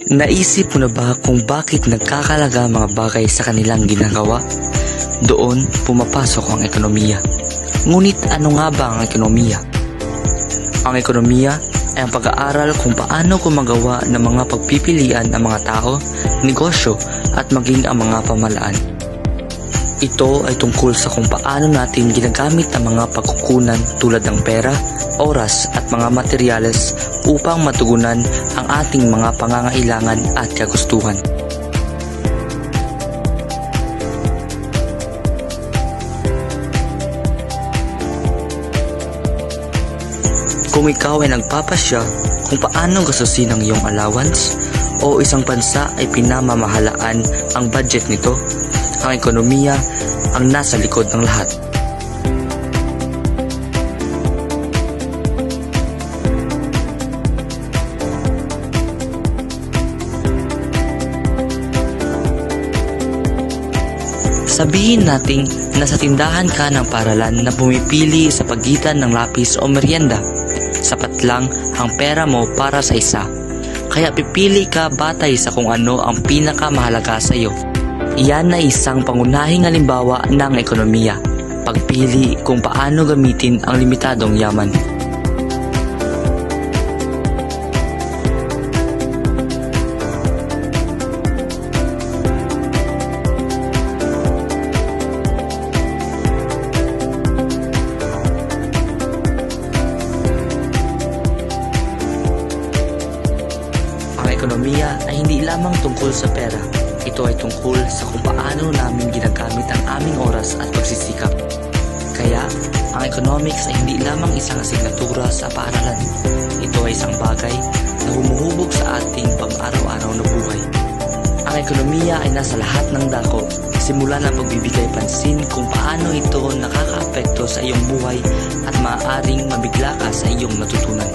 Naisip mo na ba kung bakit nagkakalaga ang mga bagay sa kanilang ginagawa? Doon pumapasok ang ekonomiya. Ngunit ano nga ba ang ekonomiya? Ang ekonomiya ay ang pag-aaral kung paano gumagawa ng mga pagpipilian ang mga tao, negosyo at maging ang mga pamalaan. Ito ay tungkol sa kung paano natin ginagamit ang mga pagkukunan tulad ng pera, oras at mga materyales upang matugunan ang ating mga pangangailangan at kagustuhan. Kung ikaw ay nagpapasya kung paano gastusin ang iyong allowance o isang bansa ay pinamamahalaan ang budget nito, ang ekonomiya ang nasa likod ng lahat. Sabihin nating nasa tindahan ka ng paralan na pumipili sa pagitan ng lapis o merienda. Sapat lang ang pera mo para sa isa. Kaya pipili ka batay sa kung ano ang pinakamahalaga sa iyo. Iyan ay isang pangunahing halimbawa ng ekonomiya. Pagpili kung paano gamitin ang limitadong yaman. Ang ekonomiya ay hindi lamang tungkol sa pera. Ito ay tungkol sa kung paano namin ginagamit ang aming oras at pagsisikap. Kaya, ang economics ay hindi lamang isang asignatura sa paaralan. Ito ay isang bagay na humuhubog sa ating pang-araw-araw na buhay. Ang ekonomiya ay nasa lahat ng dako, simula ng pagbibigay pansin kung paano ito nakakaapekto sa iyong buhay at maaaring mabigla ka sa iyong natutunan.